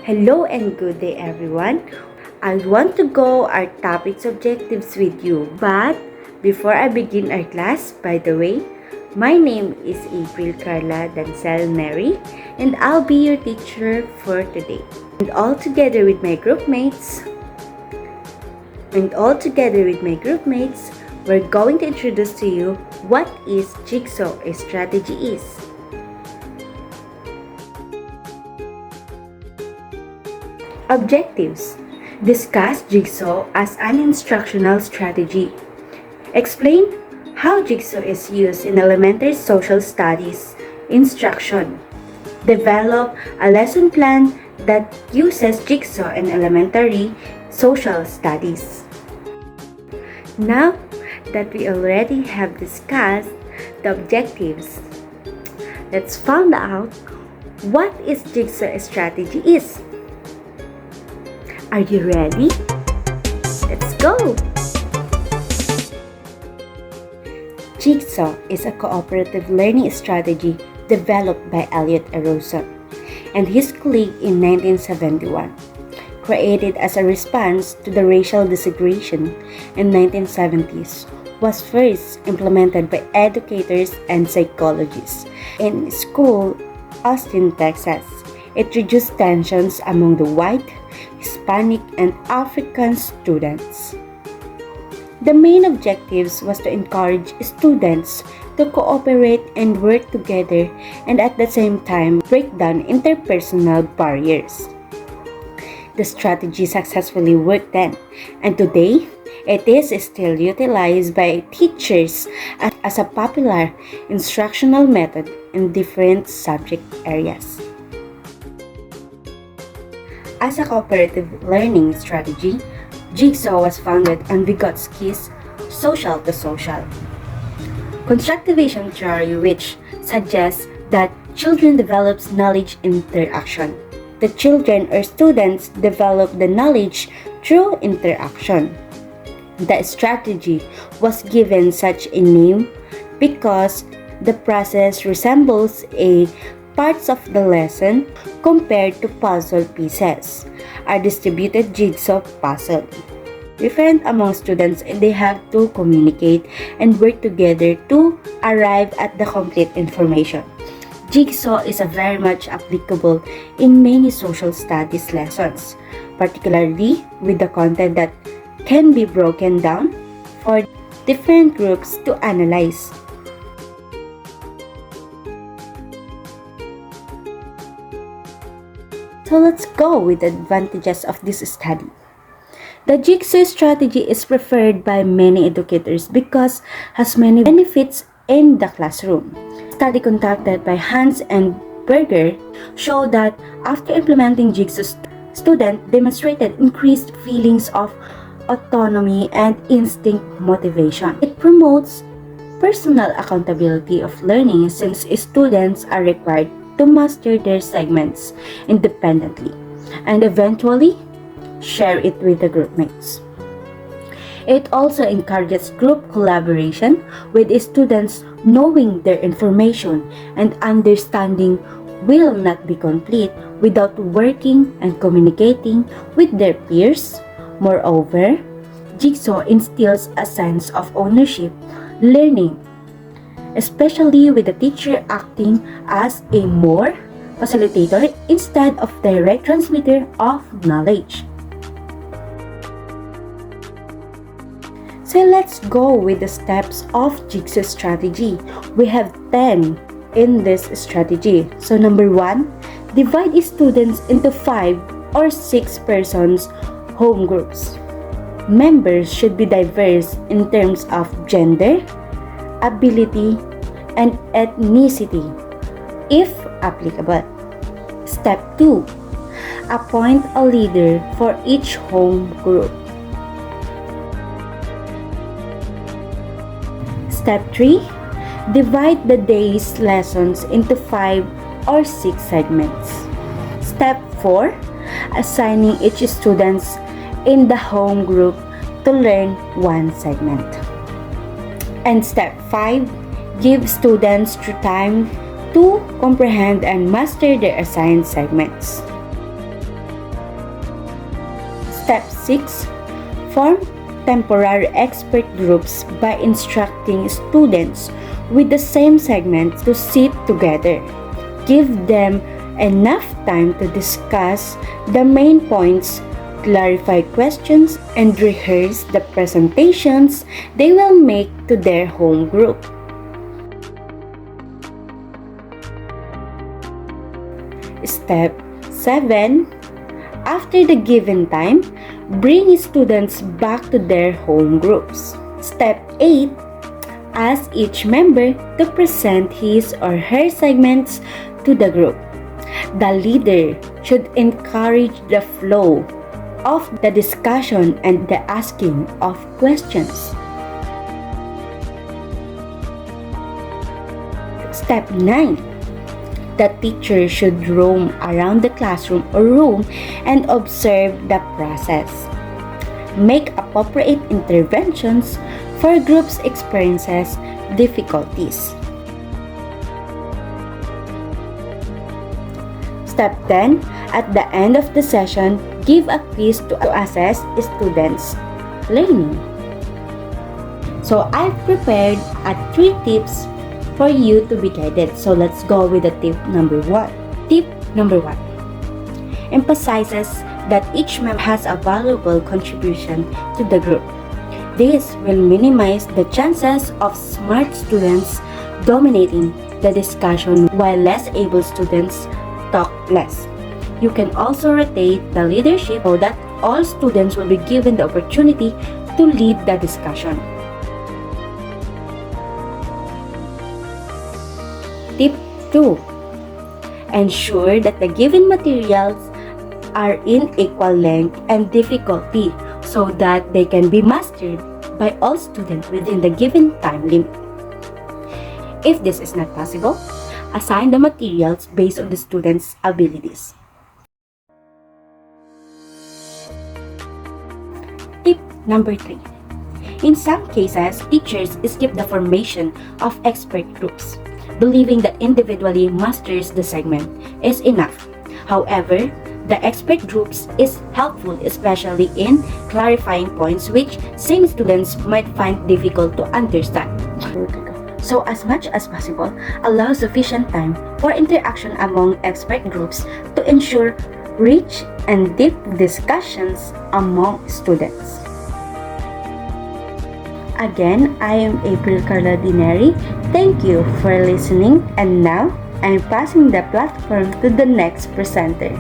Hello and good day everyone. I want to go our topics objectives with you. But before I begin our class, by the way, my name is April Carla Dancel Neri and I'll be your teacher for today. And all together with my group mates, we're going to introduce to you what is Jigsaw strategy is. Objectives. Discuss Jigsaw as an instructional strategy. Explain how Jigsaw is used in elementary social studies instruction. Develop a lesson plan that uses Jigsaw in elementary social studies. Now that we already have discussed the objectives, let's find out what is Jigsaw strategy is. Are you ready? Let's go! Jigsaw is a cooperative learning strategy developed by Elliot Erosa and his colleague in 1971. Created as a response to the racial desegregation in 1970s, was first implemented by educators and psychologists in school, Austin, Texas. It reduced tensions among the white, Hispanic, and African students. The main objectives was to encourage students to cooperate and work together and at the same time break down interpersonal barriers. The strategy successfully worked then, and today it is still utilized by teachers as a popular instructional method in different subject areas. As a cooperative learning strategy, Jigsaw was founded on Vygotsky's social to social constructivation theory, which suggests that children develops knowledge interaction. The children or students develop the knowledge through interaction. The strategy was given such a name because the process resembles a parts of the lesson compared to puzzle pieces are distributed jigsaw puzzle. Different among students, and they have to communicate and work together to arrive at the complete information. Jigsaw is very much applicable in many social studies lessons, particularly with the content that can be broken down for different groups to analyze. So let's go with the advantages of this study. The Jigsaw strategy is preferred by many educators because it has many benefits in the classroom. A study conducted by Hans and Berger showed that after implementing Jigsaw, students demonstrated increased feelings of autonomy and instinct motivation. It promotes personal accountability of learning since students are required to master their segments independently and eventually share it with the group mates. It also encourages group collaboration with students knowing their information and understanding will not be complete without working and communicating with their peers. Moreover, Jigsaw instills a sense of ownership learning, especially with the teacher acting as a more facilitator instead of direct transmitter of knowledge. So let's go with the steps of Jigsaw strategy. We have 10 in this strategy. So number 1, divide students into 5 or 6 persons home groups. Members should be diverse in terms of gender, ability, and ethnicity, if applicable. Step 2. Appoint a leader for each home group. Step 3. Divide the day's lessons into 5 or 6 segments. Step 4. Assigning each student in the home group to learn one segment. And step 5, give students time to comprehend and master their assigned segments. Step 6. Form temporary expert groups by instructing students with the same segment to sit together. Give them enough time to discuss the main points, clarify questions, and rehearse the presentations they will make to their home group. Step 7. After the given time, bring students back to their home groups. Step 8. Ask each member to present his or her segments to the group. The leader should encourage the flow of the discussion and the asking of questions. Step 9. The teacher should roam around the classroom or room and observe the process. Make appropriate interventions for groups experiences difficulties. Step 10. At the end of the session, give a quiz to assess students' learning. So I've prepared 3 tips for you to be guided. So let's go with the tip number 1. Tip number 1 emphasizes that each member has a valuable contribution to the group. This will minimize the chances of smart students dominating the discussion while less able students talk less. You can also rotate the leadership so that all students will be given the opportunity to lead the discussion. Tip 2. Ensure that the given materials are in equal length and difficulty so that they can be mastered by all students within the given time limit. If this is not possible, assign the materials based on the students' abilities. Tip number 3. In some cases, teachers skip the formation of expert groups, believing that individually masters the segment is enough. However, the expert groups is helpful especially in clarifying points which some students might find difficult to understand. So as much as possible, allow sufficient time for interaction among expert groups to ensure rich and deep discussions among students. Again, I am April Carla Neri. Thank you for listening, and now I'm passing the platform to the next presenter.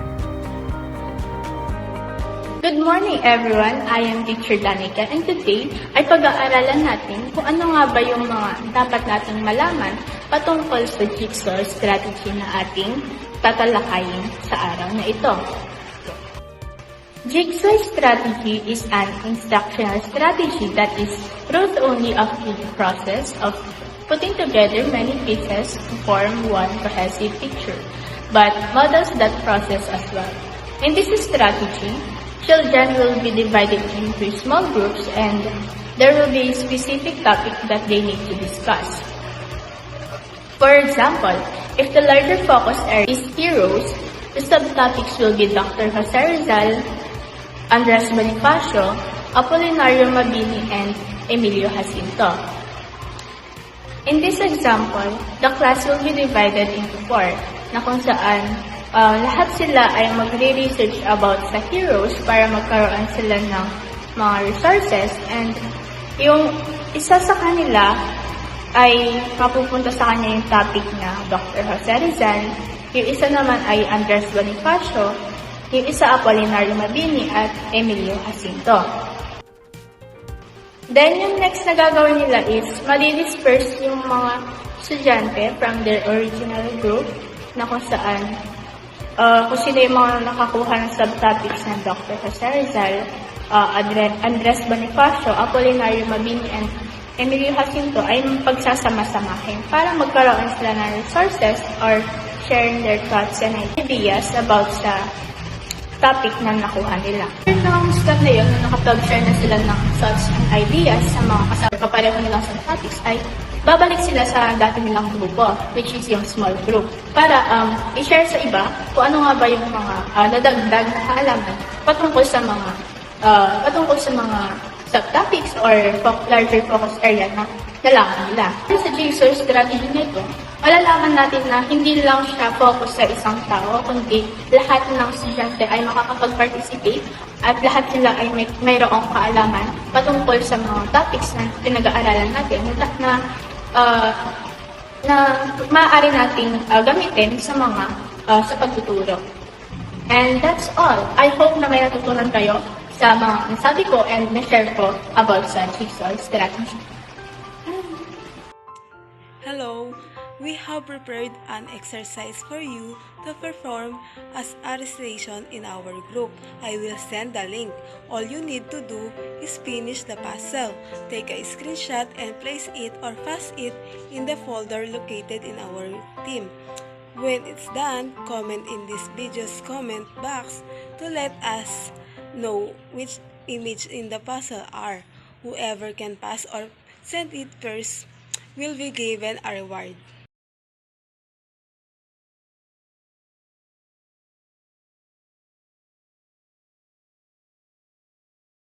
Good morning everyone, I am Teacher Danica and today ay pag-aaralan natin kung ano nga ba yung mga dapat nating malaman patungkol sa Jigsaw strategy na ating tatalakayin sa araw na ito. Jigsaw strategy is an instructional strategy that is proved only of the process of putting together many pieces to form one cohesive picture, but models that process as well. In this strategy, children will be divided into small groups and there will be a specific topic that they need to discuss. For example, if the larger focus area is heroes, the subtopics will be Dr. Jose Rizal, Andres Bonifacio, Apolinario Mabini, and Emilio Jacinto. In this example, the class will be divided into 4 na kung saan lahat sila ay magre-research about sa heroes para magkaroon sila ng mga resources and yung isa sa kanila ay mapupunta sa kanya yung topic na Dr. Jose Rizal, yung isa naman ay Andres Bonifacio, yung isa Apolinario Mabini at Emilio Jacinto. Then yung next na gagawin nila is mali-disperse yung mga estudyante from their original group na kung saan kung sino yung mga nakakuha ng subtopics ng Dr. Jose Rizal, Andres Bonifacio, Apolinario Mabini, and Emilio Jacinto ay pagsasama-samahin para magkaroon sila ng resources or sharing their thoughts and ideas about sa topic na nakuha nila. Nung step na yun, nakapag-share na sila ng thoughts and ideas sa mga kasama kapareho nilang subtopics ay babalik sila sa dati nilang grupo, which is yung small group, para i-share sa iba kung ano nga ba yung mga nadagdag na kaalaman patungkol sa mga patungkol sa mga subtopics or larger focus area na nalaman nila. Sa Jigsaw strategy nito, malalaman natin na hindi lang siya focus sa isang tao, kundi lahat ng estudyante ay makakapag-participate at lahat nila ay mayroong kaalaman patungkol sa mga topics na pinag-aaralan natin na maaari nating gamitin sa mga sa pagtuturo. And that's all. I hope na may natutunan kayo sa mga nasabi ko and na-share ko about sa Jigsaw strategy. Hello, we have prepared an exercise for you to perform as a recitation in our group. I will send the link. All you need to do is finish the puzzle. Take a screenshot and place it or paste it in the folder located in our team. When it's done, comment in this video's comment box to let us know which image in the puzzle are. Whoever can pass or send it first will be given a reward.